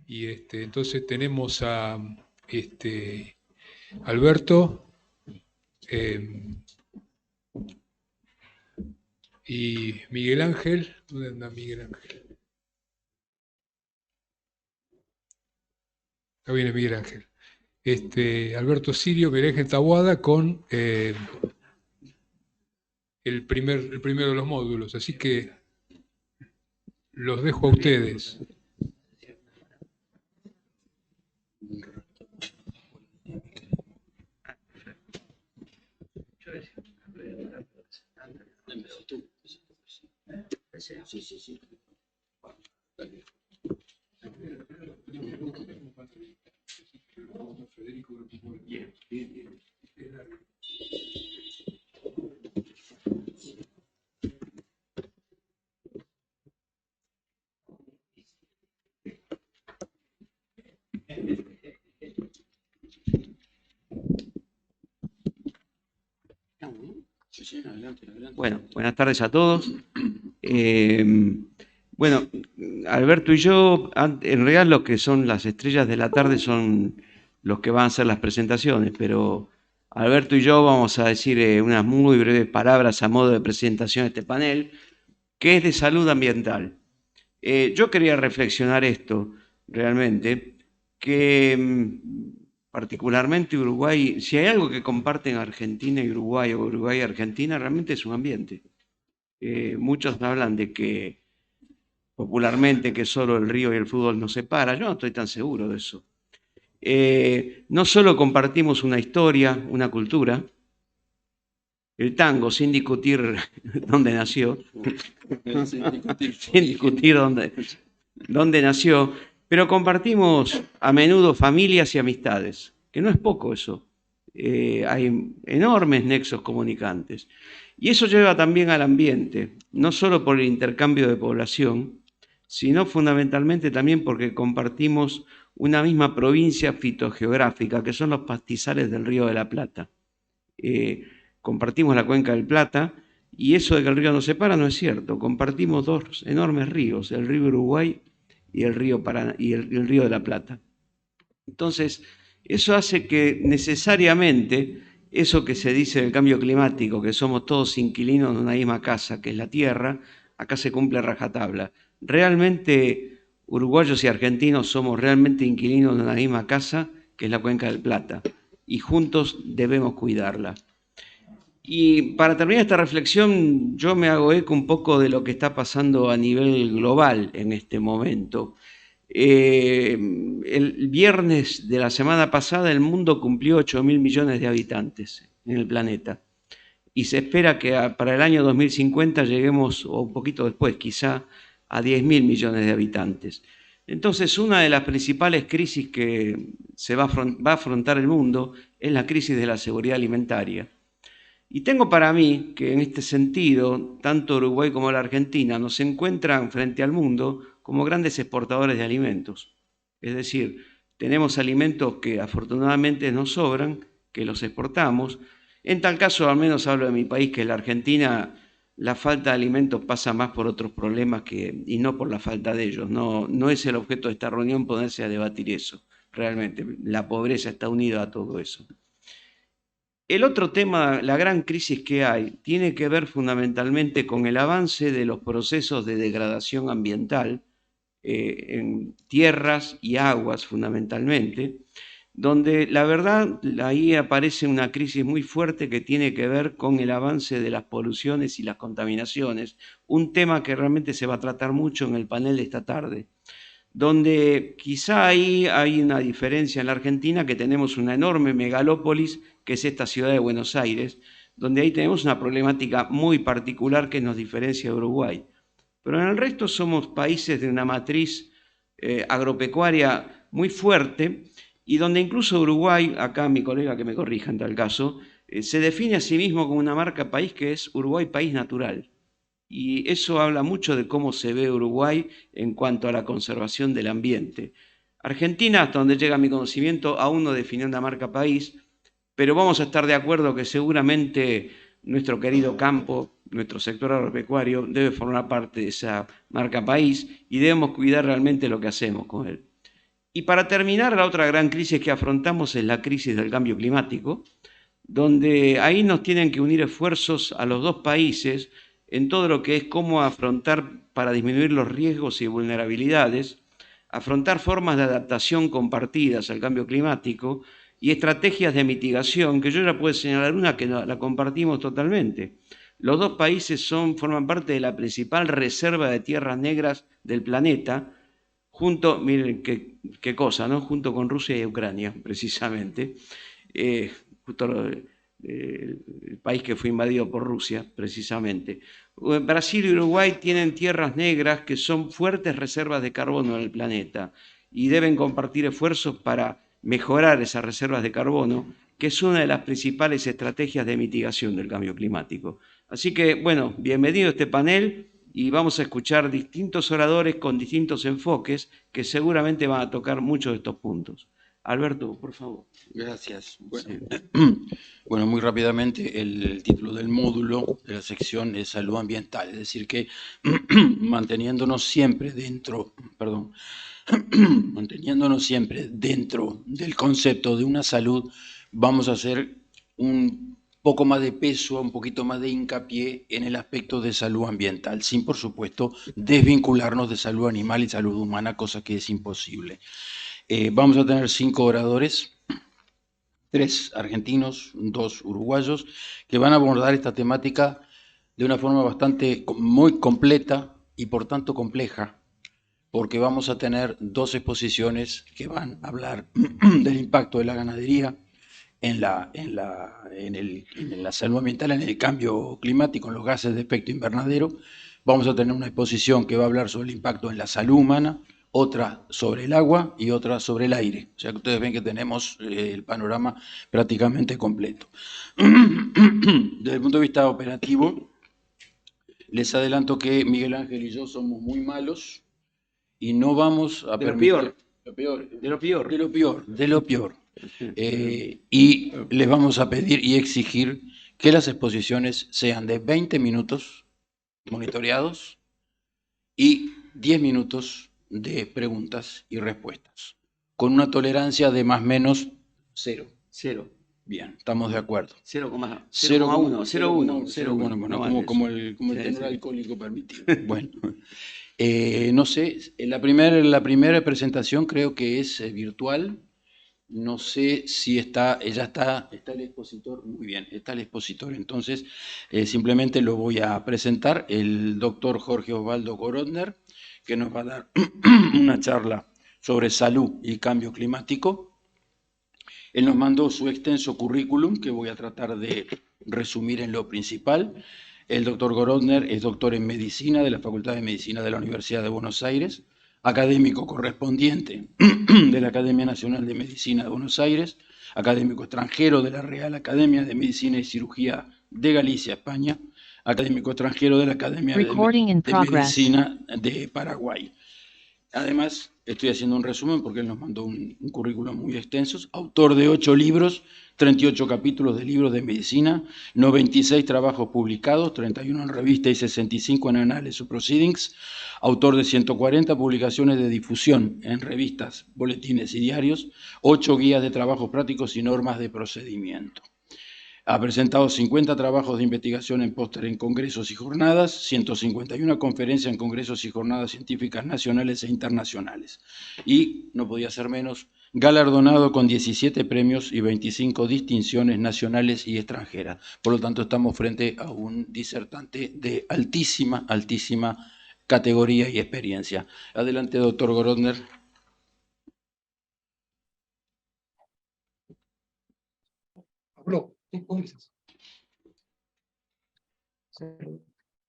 Y entonces tenemos a Alberto eh, y Miguel Ángel. ¿Dónde anda Miguel Ángel? Acá viene Miguel Ángel. Alberto Sirio, Miguel Ángel Taboada con el primero de los módulos. Así que los dejo a ustedes. Bueno, buenas tardes a todos. Bueno, Alberto y yo, en realidad lo que son las estrellas de la tarde son los que van a hacer las presentaciones, pero Alberto y yo vamos a decir unas muy breves palabras a modo de presentación de este panel, que es de salud ambiental. Yo quería reflexionar esto, realmente, que particularmente Uruguay, si hay algo que comparten Argentina y Uruguay, o Uruguay y Argentina, realmente es un ambiente. Muchos hablan de que popularmente que solo el río y el fútbol nos separan. Yo no estoy tan seguro de eso. No solo compartimos una historia, una cultura, el tango, sin discutir dónde nació, sin discutir dónde nació, pero compartimos a menudo familias y amistades, que no es poco eso. Hay enormes nexos comunicantes. Y eso lleva también al ambiente, no solo por el intercambio de población, sino fundamentalmente también porque compartimos una misma provincia fitogeográfica, que son los pastizales del Río de la Plata. Compartimos la cuenca del Plata, y eso de que el río nos separa no es cierto. Compartimos dos enormes ríos, el río Uruguay y el río el río de la Plata. Entonces, eso hace que necesariamente eso que se dice del cambio climático, que somos todos inquilinos de una misma casa, que es la Tierra, acá se cumple a rajatabla. Realmente, uruguayos y argentinos somos realmente inquilinos de una misma casa, que es la Cuenca del Plata, y juntos debemos cuidarla. Y para terminar esta reflexión, yo me hago eco un poco de lo que está pasando a nivel global en este momento. El viernes de la semana pasada el mundo cumplió 8.000 millones de habitantes en el planeta. Y se espera que para el año 2050 lleguemos, o un poquito después quizá, a 10.000 millones de habitantes. Entonces, una de las principales crisis que va a afrontar el mundo es la crisis de la seguridad alimentaria. Y tengo para mí que en este sentido, tanto Uruguay como la Argentina nos encuentran frente al mundo como grandes exportadores de alimentos. Es decir, tenemos alimentos que afortunadamente nos sobran, que los exportamos. En tal caso, al menos hablo de mi país, que es la Argentina, la falta de alimentos pasa más por otros problemas y no por la falta de ellos. No es el objeto de esta reunión ponerse a debatir eso. Realmente, la pobreza está unida a todo eso. El otro tema, la gran crisis que hay, tiene que ver fundamentalmente con el avance de los procesos de degradación ambiental en tierras y aguas fundamentalmente, donde la verdad ahí aparece una crisis muy fuerte que tiene que ver con el avance de las poluciones y las contaminaciones, un tema que realmente se va a tratar mucho en el panel de esta tarde, donde quizá ahí hay una diferencia en la Argentina, que tenemos una enorme megalópolis, que es esta ciudad de Buenos Aires, donde ahí tenemos una problemática muy particular que nos diferencia de Uruguay. Pero en el resto somos países de una matriz agropecuaria muy fuerte, y donde incluso Uruguay, acá mi colega que me corrija en tal caso, se define a sí mismo como una marca país, que es Uruguay País Natural. Y eso habla mucho de cómo se ve Uruguay en cuanto a la conservación del ambiente. Argentina, hasta donde llega mi conocimiento, aún no definió una marca país, pero vamos a estar de acuerdo que seguramente nuestro querido campo, nuestro sector agropecuario, debe formar parte de esa marca país, y debemos cuidar realmente lo que hacemos con él. Y para terminar, la otra gran crisis que afrontamos es la crisis del cambio climático, donde ahí nos tienen que unir esfuerzos a los dos países en todo lo que es cómo afrontar para disminuir los riesgos y vulnerabilidades, afrontar formas de adaptación compartidas al cambio climático y estrategias de mitigación, que yo ya puedo señalar una que la compartimos totalmente. Los dos países forman parte de la principal reserva de tierras negras del planeta, junto, miren qué cosa, ¿no? Junto con Rusia y Ucrania, precisamente. Justo el país que fue invadido por Rusia, precisamente. Brasil y Uruguay tienen tierras negras que son fuertes reservas de carbono en el planeta y deben compartir esfuerzos para mejorar esas reservas de carbono, que es una de las principales estrategias de mitigación del cambio climático. Así que, bueno, bienvenido a este panel y vamos a escuchar distintos oradores con distintos enfoques que seguramente van a tocar muchos de estos puntos. Alberto, por favor. Gracias. Bueno, Sí. bueno, muy rápidamente, el título del módulo de la sección es salud ambiental, es decir que manteniéndonos siempre dentro, perdón, manteniéndonos siempre dentro del concepto de una salud, vamos a hacer un poco más de peso, un poquito más de hincapié en el aspecto de salud ambiental, sin por supuesto desvincularnos de salud animal y salud humana, cosa que es imposible. Vamos a tener 5 oradores, 3 argentinos, 2 uruguayos, que van a abordar esta temática de una forma muy completa y por tanto compleja, porque vamos a tener 2 exposiciones que van a hablar del impacto de la ganadería en la salud ambiental, en el cambio climático, en los gases de efecto invernadero. Vamos a tener una exposición que va a hablar sobre el impacto en la salud humana, otra sobre el agua y otra sobre el aire. O sea que ustedes ven que tenemos el panorama prácticamente completo. Desde el punto de vista operativo, les adelanto que Miguel Ángel y yo somos muy malos y no vamos a permitir... De lo peor. De lo peor. Y les vamos a pedir y exigir que las exposiciones sean de 20 minutos monitoreados y 10 minutos de preguntas y respuestas, con una tolerancia de más o menos 0. Bien, estamos de acuerdo. 0,1, 0,1. Bueno, como el tenor alcohólico permitido. Bueno, no sé, la primera presentación creo que es virtual. No sé si está el expositor. Muy bien, está el expositor. Entonces, simplemente lo voy a presentar, el doctor Jorge Osvaldo Gorodner, que nos va a dar una charla sobre salud y cambio climático. Él nos mandó su extenso currículum, que voy a tratar de resumir en lo principal. El doctor Gorodner es doctor en medicina de la Facultad de Medicina de la Universidad de Buenos Aires, académico correspondiente de la Academia Nacional de Medicina de Buenos Aires, académico extranjero de la Real Academia de Medicina y Cirugía de Galicia, España, académico extranjero de la Academia de Medicina de Paraguay. Además, estoy haciendo un resumen porque él nos mandó un currículum muy extenso, autor de 8 libros, 38 capítulos de libros de medicina, 96 trabajos publicados, 31 en revista y 65 en Annals of Proceedings, autor de 140 publicaciones de difusión en revistas, boletines y diarios, 8 guías de trabajos prácticos y normas de procedimiento. Ha presentado 50 trabajos de investigación en póster en congresos y jornadas, 151 conferencias en congresos y jornadas científicas nacionales e internacionales. Y, no podía ser menos, galardonado con 17 premios y 25 distinciones nacionales y extranjeras. Por lo tanto, estamos frente a un disertante de altísima categoría y experiencia. Adelante, doctor Gorodner.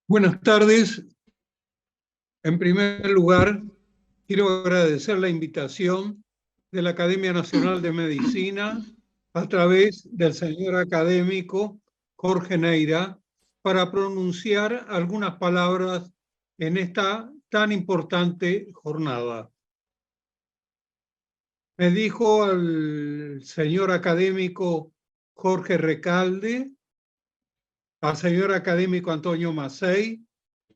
Buenas tardes. En primer lugar, quiero agradecer la invitación de la Academia Nacional de Medicina a través del señor académico Jorge Neira para pronunciar algunas palabras en esta tan importante jornada. Me dijo al señor académico Jorge Recalde, al señor académico Antonio Macei,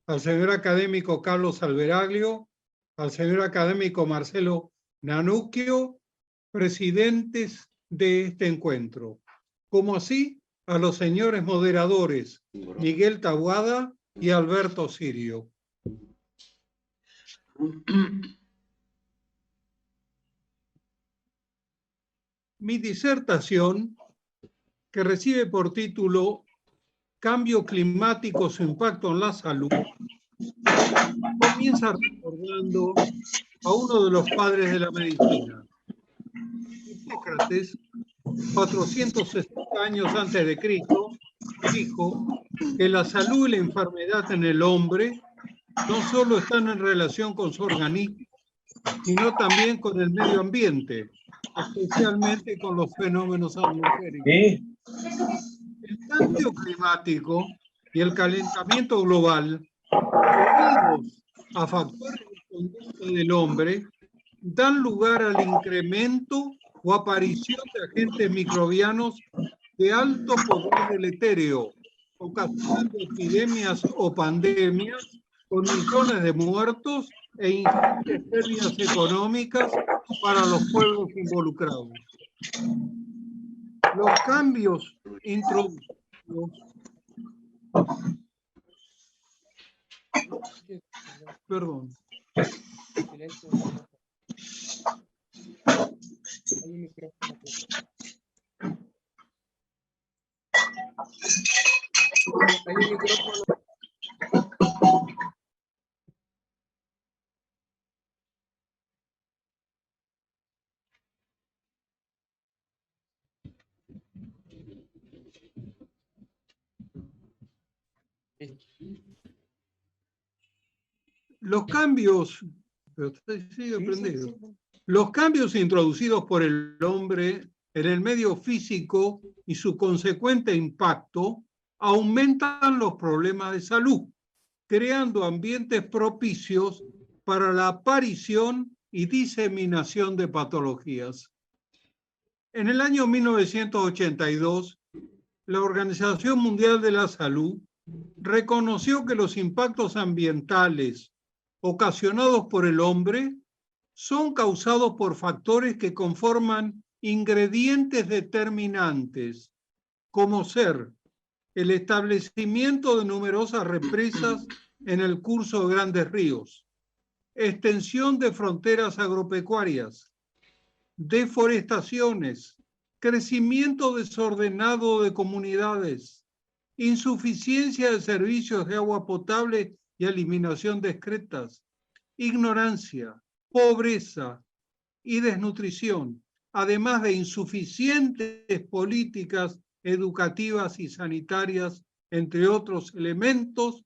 al señor académico Carlos Alberaglio, al señor académico Marcelo Nanuquio, presidentes de este encuentro, como así a los señores moderadores Miguel Taboada y Alberto Sirio. Mi disertación, que recibe por título Cambio climático, su impacto en la salud, comienza recordando a uno de los padres de la medicina. Hipócrates, 460 años antes de Cristo, dijo que la salud y la enfermedad en el hombre no solo están en relación con su organismo, sino también con el medio ambiente, especialmente con los fenómenos atmosféricos. El cambio climático y el calentamiento global, unidos a factores de conducta del hombre, dan lugar al incremento o aparición de agentes microbianos de alto poder deletérea, ocasionando epidemias o pandemias con millones de muertos e ingentes pérdidas económicas para los pueblos involucrados. Los cambios introducidos Los cambios introducidos por el hombre en el medio físico y su consecuente impacto aumentan los problemas de salud, creando ambientes propicios para la aparición y diseminación de patologías. En el año 1982, la Organización Mundial de la Salud reconoció que los impactos ambientales ocasionados por el hombre son causados por factores que conforman ingredientes determinantes, como ser el establecimiento de numerosas represas en el curso de grandes ríos, extensión de fronteras agropecuarias, deforestaciones, crecimiento desordenado de comunidades, insuficiencia de servicios de agua potable y eliminación de excretas, ignorancia, pobreza y desnutrición, además de insuficientes políticas educativas y sanitarias, entre otros elementos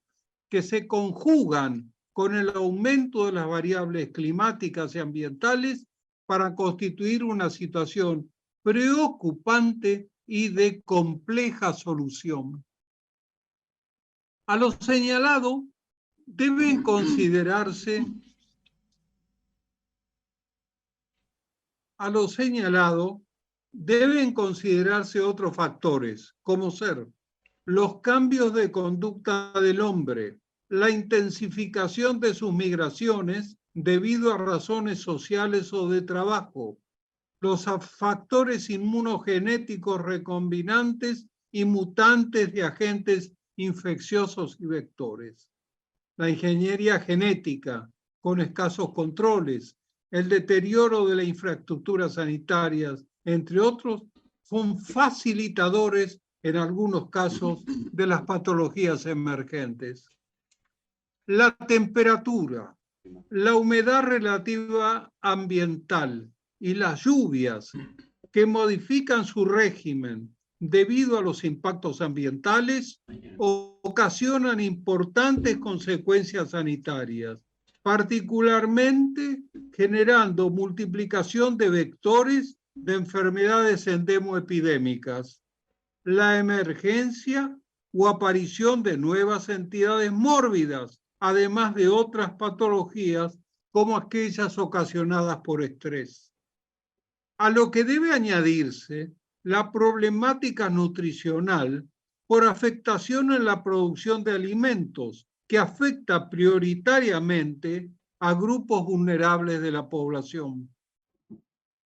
que se conjugan con el aumento de las variables climáticas y ambientales para constituir una situación preocupante y de compleja solución. A lo señalado deben considerarse otros factores, como ser los cambios de conducta del hombre, la intensificación de sus migraciones debido a razones sociales o de trabajo, los factores inmunogenéticos recombinantes y mutantes de agentes infecciosos y vectores, la ingeniería genética con escasos controles, el deterioro de la infraestructura sanitaria, entre otros, son facilitadores en algunos casos de las patologías emergentes. La temperatura, la humedad relativa ambiental y las lluvias que modifican su régimen debido a los impactos ambientales ocasionan importantes consecuencias sanitarias, particularmente generando multiplicación de vectores de enfermedades endemoepidémicas, la emergencia o aparición de nuevas entidades mórbidas, además de otras patologías como aquellas ocasionadas por estrés. A lo que debe añadirse la problemática nutricional por afectación en la producción de alimentos, que afecta prioritariamente a grupos vulnerables de la población.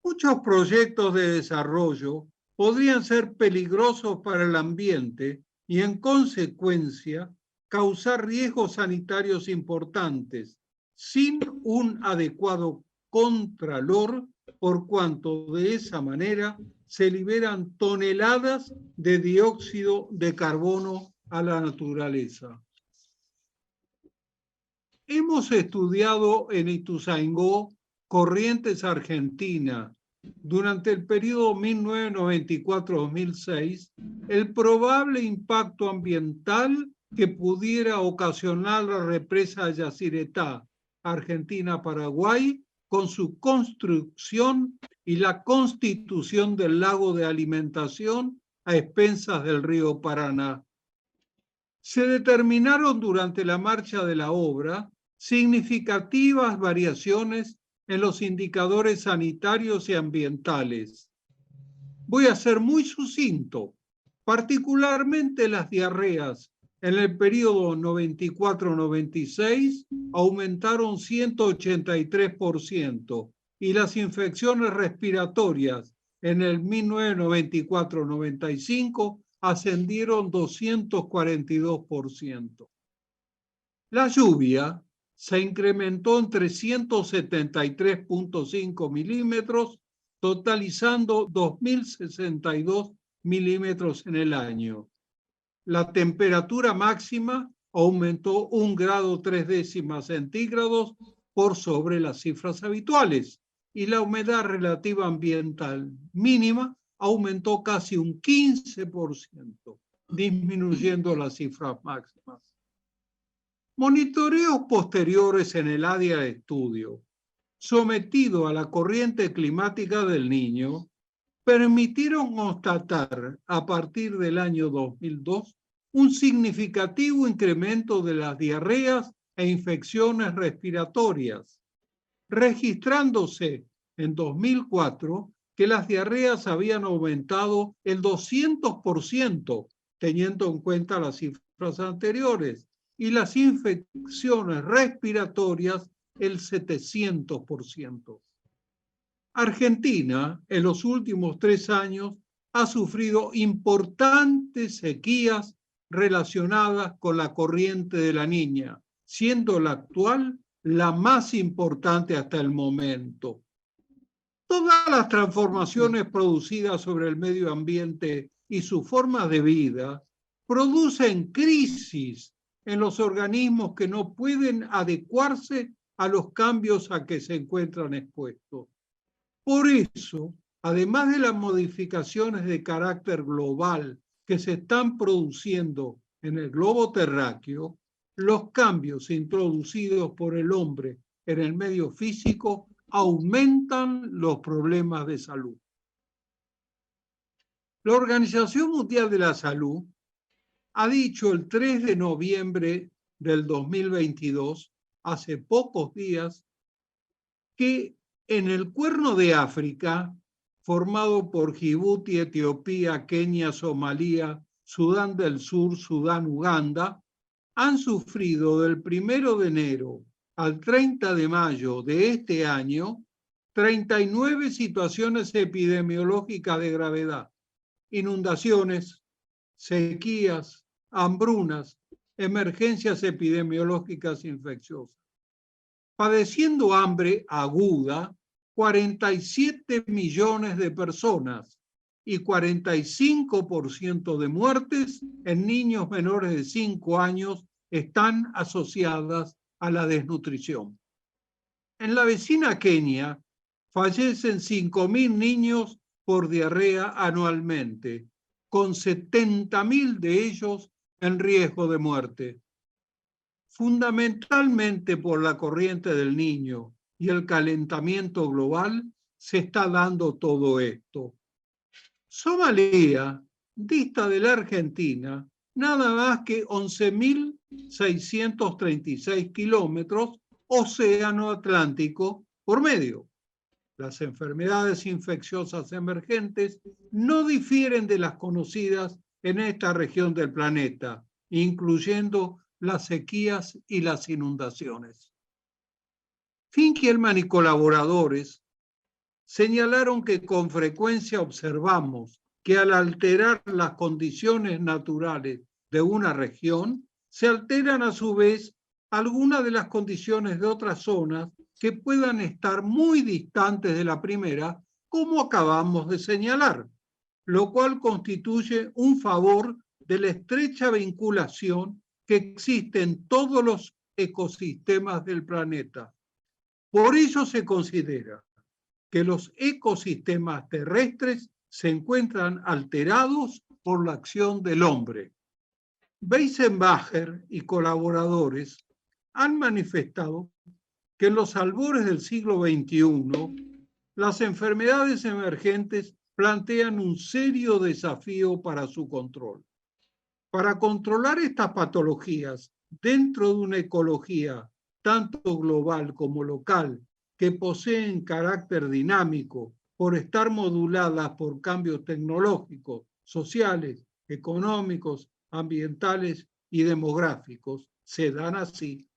Muchos proyectos de desarrollo podrían ser peligrosos para el ambiente y, en consecuencia, causar riesgos sanitarios importantes sin un adecuado contralor, por cuanto de esa manera se liberan toneladas de dióxido de carbono a la naturaleza. Hemos estudiado en Ituzaingó Corrientes Argentina durante el periodo 1994-2006 el probable impacto ambiental que pudiera ocasionar la represa Yacyretá, Argentina-Paraguay, con su construcción y la constitución del lago de alimentación a expensas del río Paraná. Se determinaron durante la marcha de la obra significativas variaciones en los indicadores sanitarios y ambientales. Voy a ser muy sucinto, particularmente las diarreas. En el periodo 94-96 aumentaron 183% y las infecciones respiratorias en el 1994-95 ascendieron 242%. La lluvia se incrementó en 373.5 milímetros, totalizando 2.062 milímetros en el año. La temperatura máxima aumentó 1 grado 3 décimas centígrados por sobre las cifras habituales y la humedad relativa ambiental mínima aumentó casi un 15%, disminuyendo las cifras máximas. Monitoreos posteriores en el área de estudio, sometido a la corriente climática del Niño, permitieron constatar a partir del año 2002 un significativo incremento de las diarreas e infecciones respiratorias, registrándose en 2004 que las diarreas habían aumentado el 200%, teniendo en cuenta las cifras anteriores, y las infecciones respiratorias el 700%. Argentina, en los últimos 3 años, ha sufrido importantes sequías relacionadas con la corriente de la Niña, siendo la actual la más importante hasta el momento. Todas las transformaciones producidas sobre el medio ambiente y sus formas de vida producen crisis en los organismos que no pueden adecuarse a los cambios a que se encuentran expuestos. Por eso, además de las modificaciones de carácter global que se están produciendo en el globo terráqueo, los cambios introducidos por el hombre en el medio físico aumentan los problemas de salud. La Organización Mundial de la Salud ha dicho el 3 de noviembre del 2022, hace pocos días, que en el Cuerno de África, formado por Djibouti, Etiopía, Kenia, Somalia, Sudán del Sur, Sudán, Uganda, han sufrido del 1 de enero al 30 de mayo de este año 39 situaciones epidemiológicas de gravedad, inundaciones, sequías, hambrunas, emergencias epidemiológicas infecciosas. Padeciendo hambre aguda, 47 millones de personas y 45% de muertes en niños menores de 5 años están asociadas a la desnutrición. En la vecina Kenia fallecen 5.000 niños por diarrea anualmente, con 70.000 de ellos en riesgo de muerte. Fundamentalmente por la corriente del Niño y el calentamiento global se está dando todo esto. Somalia dista de la Argentina nada más que 11.636 kilómetros océano Atlántico por medio. Las enfermedades infecciosas emergentes no difieren de las conocidas en esta región del planeta, incluyendo las sequías y las inundaciones. Finkelman y colaboradores señalaron que con frecuencia observamos que al alterar las condiciones naturales de una región, se alteran a su vez algunas de las condiciones de otras zonas que puedan estar muy distantes de la primera, como acabamos de señalar, lo cual constituye un favor de la estrecha vinculación que existe en todos los ecosistemas del planeta. Por ello se considera que los ecosistemas terrestres se encuentran alterados por la acción del hombre. Weisenbacher y colaboradores han manifestado que en los albores del siglo XXI, las enfermedades emergentes plantean un serio desafío para su control. Para controlar estas patologías dentro de una ecología tanto global como local, que poseen carácter dinámico por estar moduladas por cambios tecnológicos, sociales, económicos, ambientales y demográficos, se dan así,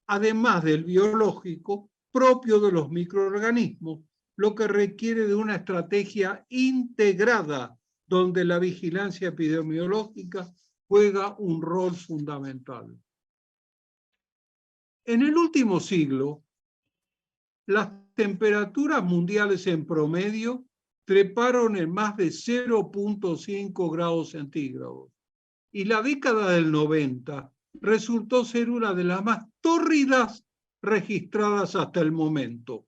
además del biológico propio de los microorganismos, lo que requiere de una estrategia integrada donde la vigilancia epidemiológica juega un rol fundamental. En el último siglo, las temperaturas mundiales en promedio treparon en más de 0,5 grados centígrados y la década del 90 resultó ser una de las más tórridas registradas hasta el momento.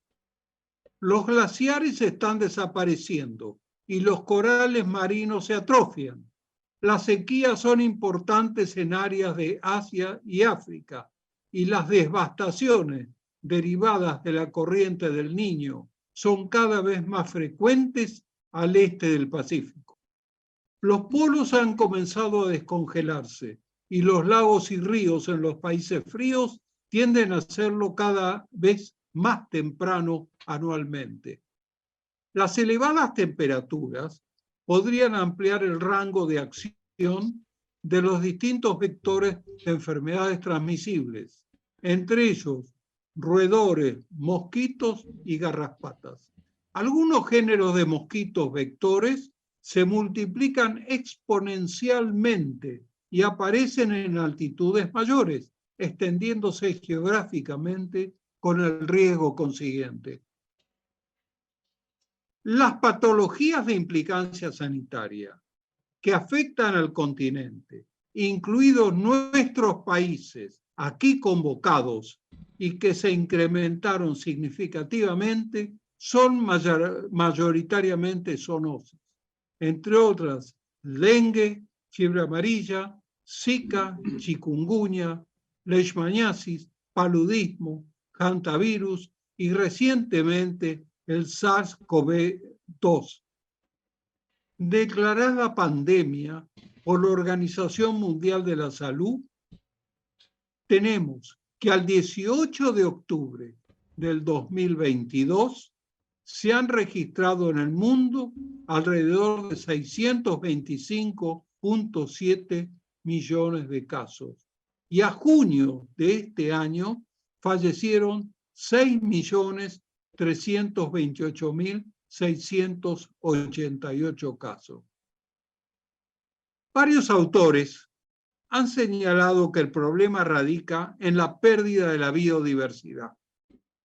Los glaciares están desapareciendo y los corales marinos se atrofian. Las sequías son importantes en áreas de Asia y África y las devastaciones derivadas de la corriente del Niño son cada vez más frecuentes al este del Pacífico. Los polos han comenzado a descongelarse y los lagos y ríos en los países fríos tienden a hacerlo cada vez más temprano anualmente. Las elevadas temperaturas podrían ampliar el rango de acción de los distintos vectores de enfermedades transmisibles, entre ellos roedores, mosquitos y garrapatas. Algunos géneros de mosquitos vectores se multiplican exponencialmente y aparecen en altitudes mayores, extendiéndose geográficamente con el riesgo consiguiente. Las patologías de implicancia sanitaria que afectan al continente, incluidos nuestros países aquí convocados y que se incrementaron significativamente, son mayoritariamente zoonoses, entre otras dengue, fiebre amarilla, zika, chikungunya, leishmaniasis, paludismo, hantavirus y recientemente el SARS-CoV-2. Declarada pandemia por la Organización Mundial de la Salud, tenemos que al 18 de octubre del 2022 se han registrado en el mundo alrededor de 625,7 millones de casos. Y a junio de este año fallecieron 6.328.688 casos. Varios autores han señalado que el problema radica en la pérdida de la biodiversidad.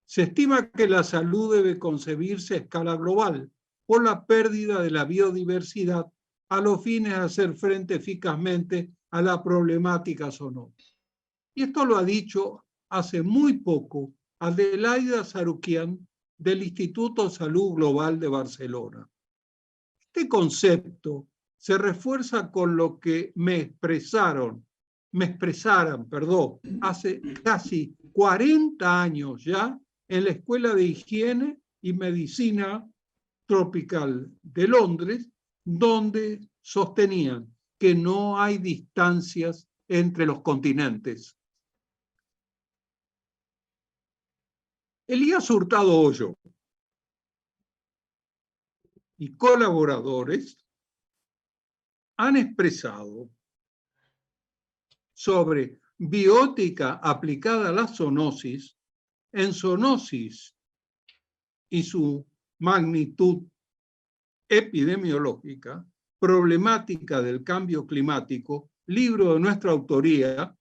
Se estima que la salud debe concebirse a escala global por la pérdida de la biodiversidad a los fines de hacer frente eficazmente a la problemática zoonosa. Y esto lo ha dicho hace muy poco Adelaida Sarukian del Instituto de Salud Global de Barcelona. Este concepto se refuerza con lo que me expresaran, hace casi 40 años ya en la Escuela de Higiene y Medicina Tropical de Londres, donde sostenían que no hay distancias entre los continentes. Elías Hurtado Hoyo y colaboradores han expresado sobre biótica aplicada a la zoonosis, en zoonosis y su magnitud epidemiológica, problemática del cambio climático, libro de nuestra autoría,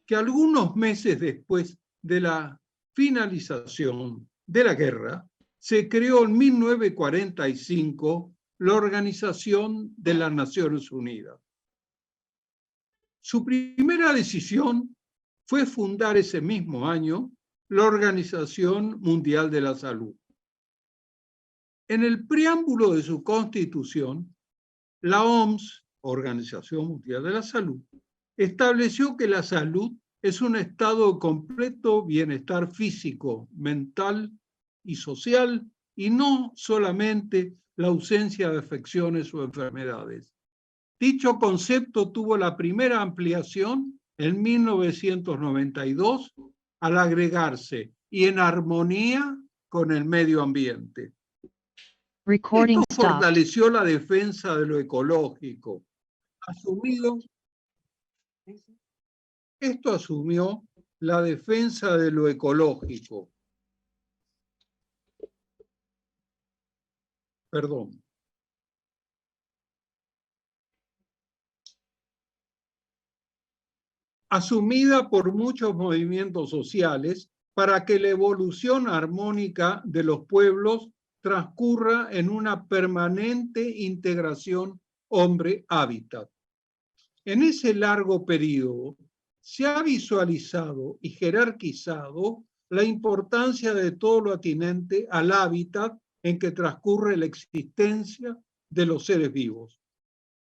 que algunos meses después de la finalización de la guerra, se creó en 1945 la Organización de las Naciones Unidas. Su primera decisión fue fundar ese mismo año la Organización Mundial de la Salud. En el preámbulo de su constitución, la OMS, Organización Mundial de la Salud, estableció que la salud es un estado de completo bienestar físico, mental y social, y no solamente la ausencia de afecciones o enfermedades. Dicho concepto tuvo la primera ampliación en 1992 al agregarse y en armonía con el medio ambiente. Esto fortaleció la defensa de lo ecológico. Esto asumió la defensa de lo ecológico. Perdón. Asumida por muchos movimientos sociales para que la evolución armónica de los pueblos transcurra en una permanente integración hombre-hábitat. En ese largo periodo se ha visualizado y jerarquizado la importancia de todo lo atinente al hábitat en que transcurre la existencia de los seres vivos.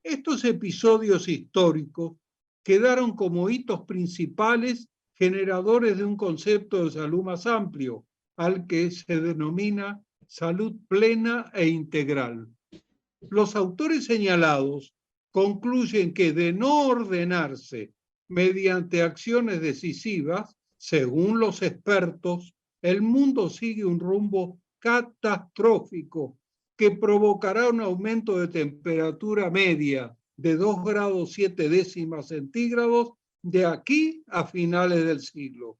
Estos episodios históricos quedaron como hitos principales generadores de un concepto de salud más amplio, al que se denomina salud plena e integral. Los autores señalados concluyen que de no ordenarse mediante acciones decisivas, según los expertos, el mundo sigue un rumbo catastrófico que provocará un aumento de temperatura media de 2 grados 7 décimas centígrados de aquí a finales del siglo.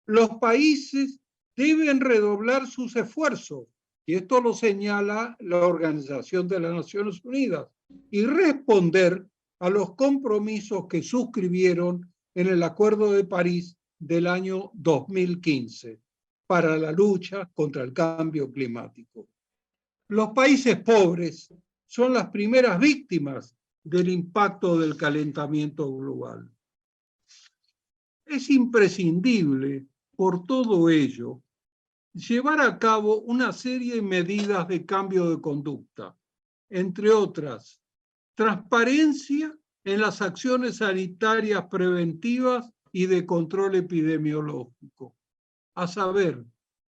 Los países deben redoblar sus esfuerzos, y esto lo señala la Organización de las Naciones Unidas, y responder a los compromisos que suscribieron en el Acuerdo de París del año 2015 para la lucha contra el cambio climático. Los países pobres son las primeras víctimas del impacto del calentamiento global. Es imprescindible, por todo ello, llevar a cabo una serie de medidas de cambio de conducta, entre otras, transparencia en las acciones sanitarias preventivas y de control epidemiológico, a saber,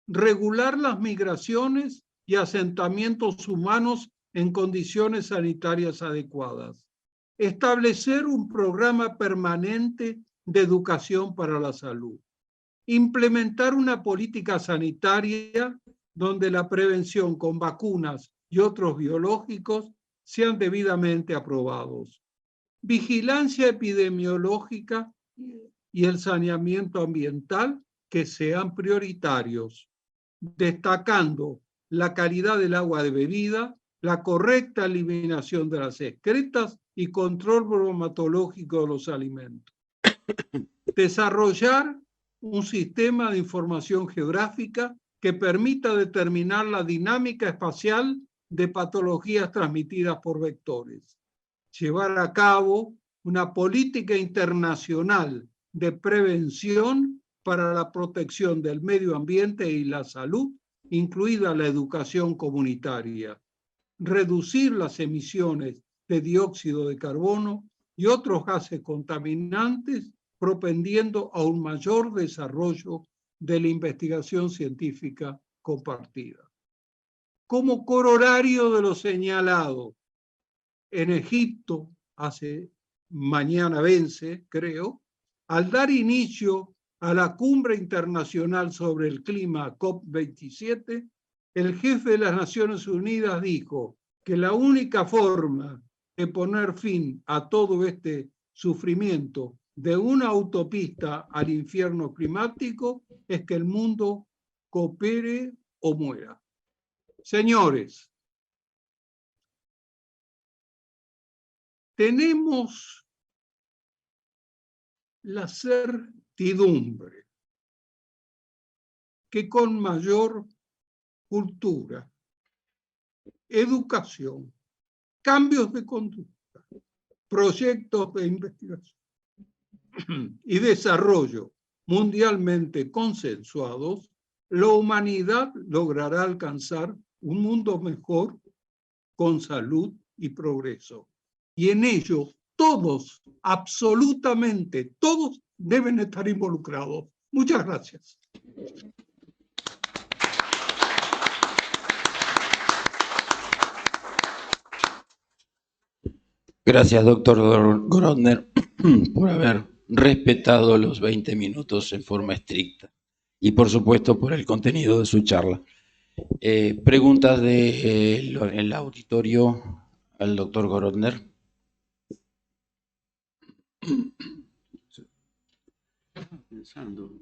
regular las migraciones y asentamientos humanos en condiciones sanitarias adecuadas, establecer un programa permanente de educación para la salud, implementar una política sanitaria donde la prevención con vacunas y otros biológicos sean debidamente aprobados, vigilancia epidemiológica y el saneamiento ambiental que sean prioritarios, destacando la calidad del agua de bebida, la correcta eliminación de las excretas y control bromatológico de los alimentos. Desarrollar un sistema de información geográfica que permita determinar la dinámica espacial de patologías transmitidas por vectores. Llevar a cabo una política internacional de prevención para la protección del medio ambiente y la salud, incluida la educación comunitaria. Reducir las emisiones de dióxido de carbono y otros gases contaminantes, propendiendo a un mayor desarrollo de la investigación científica compartida. Como corolario de lo señalado, en Egipto, mañana vence, creo, al dar inicio a la Cumbre Internacional sobre el Clima COP27, el jefe de las Naciones Unidas dijo que la única forma de poner fin a todo este sufrimiento de una autopista al infierno climático es que el mundo coopere o muera. Señores, tenemos la certidumbre que con mayor cultura, educación, cambios de conducta, proyectos de investigación y desarrollo mundialmente consensuados, la humanidad logrará alcanzar un mundo mejor con salud y progreso. Y en ello todos, absolutamente todos, deben estar involucrados. Muchas gracias. Gracias, doctor Grondner, por haber respetado los 20 minutos en forma estricta y, por supuesto, por el contenido de su charla. Preguntas del auditorio al doctor Grondner. Pensando,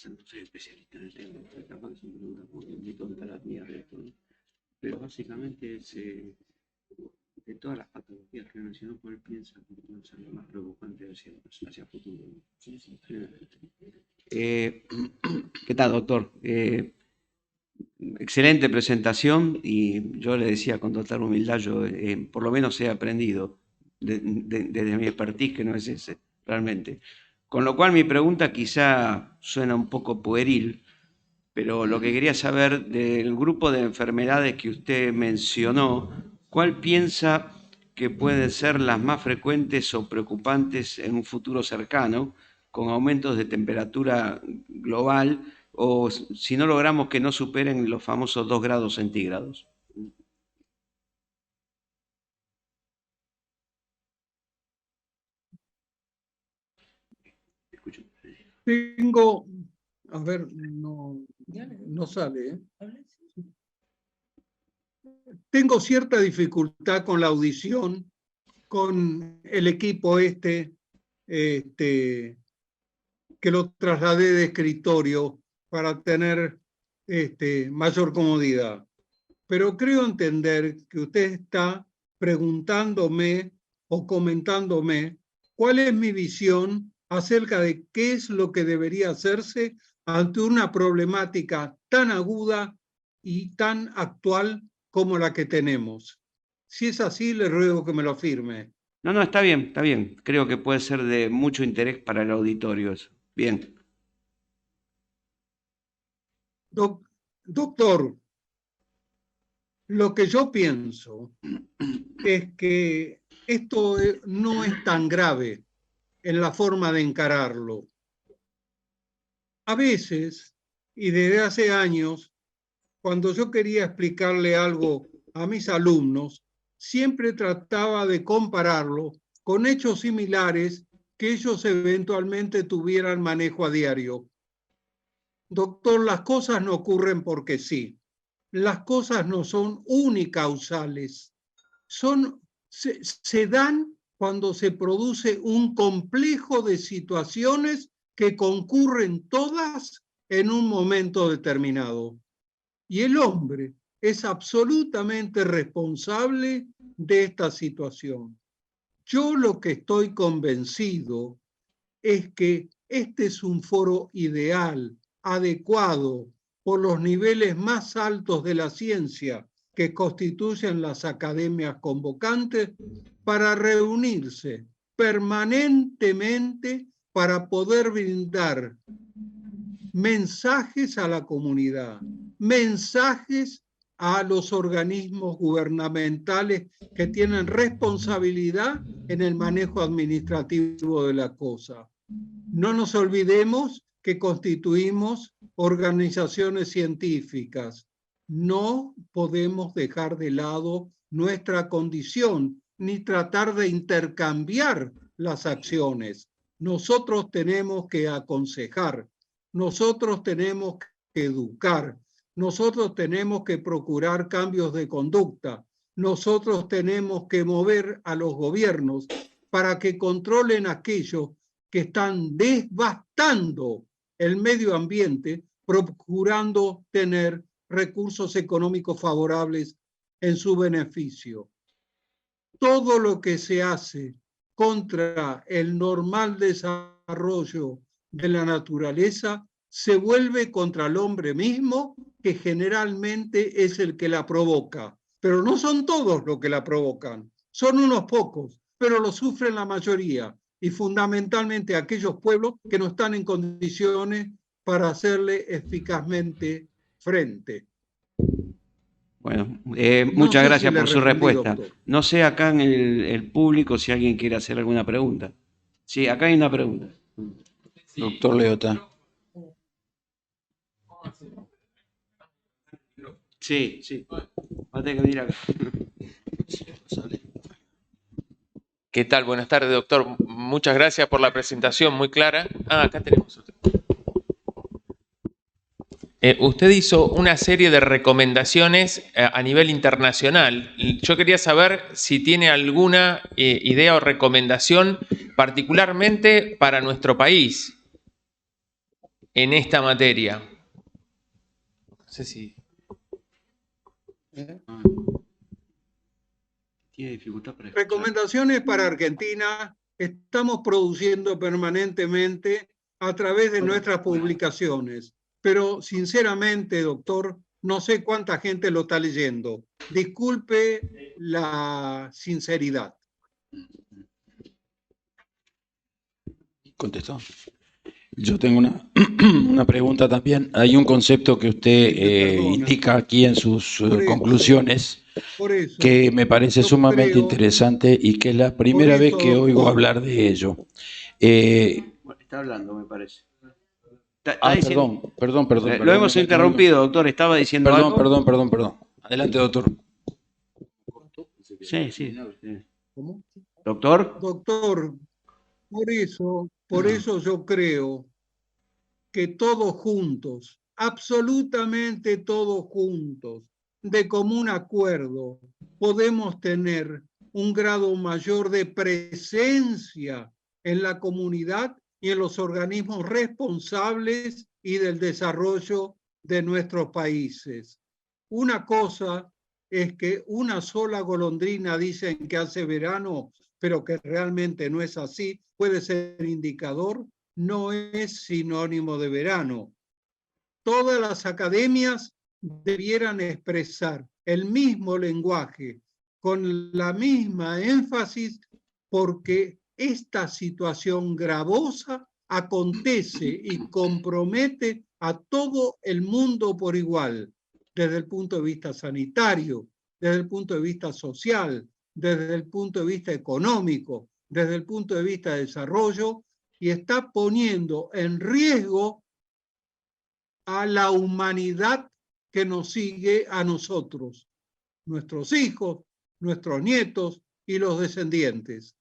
no soy especialista en el tema, capaz que son preguntas muy tontas las mías de esto, ¿no? Pero básicamente es de todas las patologías que mencionó, ¿cuál piensa que puede ser lo más preocupante hacia futuro? ¿Qué tal, doctor? Excelente presentación, y yo le decía con total humildad, yo por lo menos he aprendido desde mi expertise, que no es ese realmente. Con lo cual mi pregunta quizá suena un poco pueril, pero lo que quería saber del grupo de enfermedades que usted mencionó, ¿cuál piensa que pueden ser las más frecuentes o preocupantes en un futuro cercano, con aumentos de temperatura global, o si no logramos que no superen los famosos 2 grados centígrados? Tengo, a ver, no sale, ¿eh? Tengo cierta dificultad con la audición, con el equipo que lo trasladé de escritorio para tener mayor comodidad. Pero creo entender que usted está preguntándome o comentándome cuál es mi visión acerca de qué es lo que debería hacerse ante una problemática tan aguda y tan actual como la que tenemos. Si es así, le ruego que me lo afirme. No, está bien, está bien. Creo que puede ser de mucho interés para el auditorio eso. Bien. Doctor, lo que yo pienso es que esto no es tan grave en la forma de encararlo. A veces, y desde hace años, cuando yo quería explicarle algo a mis alumnos, siempre trataba de compararlo con hechos similares que ellos eventualmente tuvieran manejo a diario. Doctor, las cosas no ocurren porque sí. Las cosas no son unicausales. Se dan cuando se produce un complejo de situaciones que concurren todas en un momento determinado. Y el hombre es absolutamente responsable de esta situación. Yo lo que estoy convencido es que este es un foro ideal, adecuado, por los niveles más altos de la ciencia que constituyen las academias convocantes, para reunirse permanentemente para poder brindar mensajes a la comunidad, mensajes a los organismos gubernamentales que tienen responsabilidad en el manejo administrativo de la cosa. No nos olvidemos que constituimos organizaciones científicas. No podemos dejar de lado nuestra condición ni tratar de intercambiar las acciones. Nosotros tenemos que aconsejar, nosotros tenemos que educar, nosotros tenemos que procurar cambios de conducta, nosotros tenemos que mover a los gobiernos para que controlen aquello que están devastando el medio ambiente, procurando tener recursos económicos favorables en su beneficio. Todo lo que se hace contra el normal desarrollo de la naturaleza se vuelve contra el hombre mismo, que generalmente es el que la provoca. Pero no son todos los que la provocan, son unos pocos, pero lo sufren la mayoría, y fundamentalmente aquellos pueblos que no están en condiciones para hacerle eficazmente frente. Bueno, No muchas sé gracias si le por su respondí, respuesta. doctor. No sé acá en el público si alguien quiere hacer alguna pregunta. Sí, acá hay una pregunta. Doctor Leota. Sí, sí. Va a tener que venir acá. ¿Qué tal? Buenas tardes, doctor. Muchas gracias por la presentación, muy clara. Acá tenemos otro. Usted hizo una serie de recomendaciones a nivel internacional. Yo quería saber si tiene alguna idea o recomendación particularmente para nuestro país en esta materia. No sé si... Tiene dificultad para escuchar. Recomendaciones para Argentina estamos produciendo permanentemente a través de nuestras publicaciones, pero sinceramente, doctor, no sé cuánta gente lo está leyendo. Disculpe la sinceridad. ¿Contestó? Yo tengo una pregunta también. Hay un concepto que usted indica aquí en sus conclusiones Por eso, que me parece yo sumamente creo- interesante y que es la primera vez eso, que oigo doctor. hablar de ello. Bueno, está hablando, me parece. Está diciendo- Perdón. Lo hemos interrumpido, doctor. Estaba diciendo algo. Perdón. Adelante, doctor. Sí. ¿Cómo? Doctor. Doctor, por eso yo creo que todos juntos, absolutamente todos juntos, de común acuerdo, podemos tener un grado mayor de presencia en la comunidad y en los organismos responsables y del desarrollo de nuestros países. Una cosa es que una sola golondrina dicen que hace verano, pero que realmente no es así, puede ser indicador, no es sinónimo de verano. Todas las academias debieran expresar el mismo lenguaje, con la misma énfasis, porque esta situación gravosa acontece y compromete a todo el mundo por igual, desde el punto de vista sanitario, desde el punto de vista social, desde el punto de vista económico, desde el punto de vista de desarrollo, y está poniendo en riesgo a la humanidad que nos sigue a nosotros, nuestros hijos, nuestros nietos y los descendientes.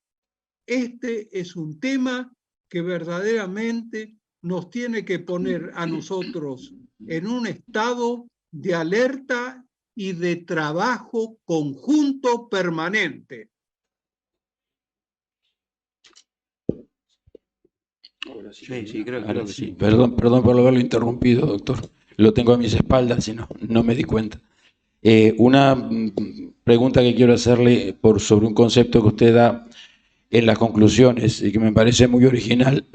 Este es un tema que verdaderamente nos tiene que poner a nosotros en un estado de alerta y de trabajo conjunto permanente. Sí, creo Ahora que sí. sí. Perdón por haberlo interrumpido, doctor. Lo tengo a mis espaldas y no me di cuenta. Una pregunta que quiero hacerle sobre un concepto que usted da en las conclusiones y que me parece muy original,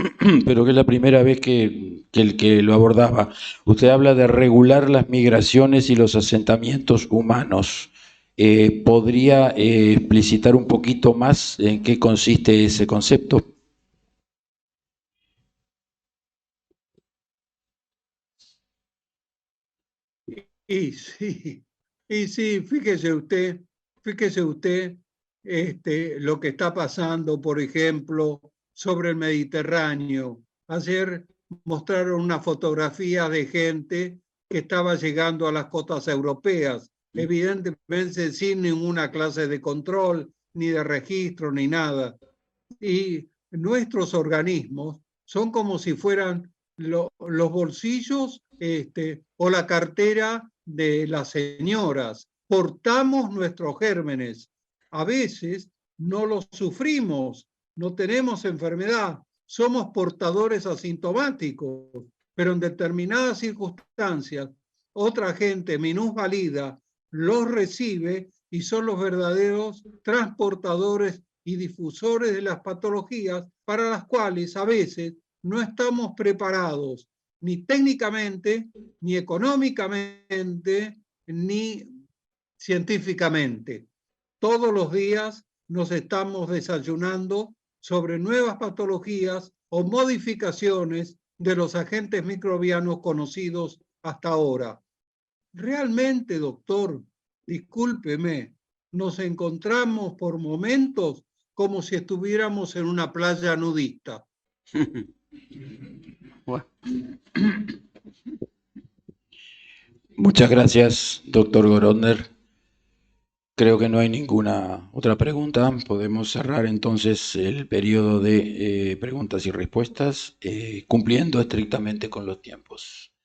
pero que es la primera vez que lo abordaba. Usted habla de regular las migraciones y los asentamientos humanos. ¿Podría explicitar un poquito más en qué consiste ese concepto? Y sí, fíjese usted lo que está pasando, por ejemplo, sobre el Mediterráneo. Ayer mostraron una fotografía de gente que estaba llegando a las costas europeas, evidentemente sin ninguna clase de control, ni de registro, ni nada. Y nuestros organismos son como si fueran los bolsillos o la cartera de las señoras. Portamos nuestros gérmenes. A veces no los sufrimos, no tenemos enfermedad, somos portadores asintomáticos, pero en determinadas circunstancias otra gente minusvalida los recibe y son los verdaderos transportadores y difusores de las patologías para las cuales a veces no estamos preparados ni técnicamente, ni económicamente, ni científicamente. Todos los días nos estamos desayunando sobre nuevas patologías o modificaciones de los agentes microbianos conocidos hasta ahora. Realmente, doctor, discúlpeme, nos encontramos por momentos como si estuviéramos en una playa nudista. Bueno, Muchas gracias, doctor Goronder. Creo que no hay ninguna otra pregunta. Podemos cerrar entonces el periodo de preguntas y respuestas, cumpliendo estrictamente con los tiempos.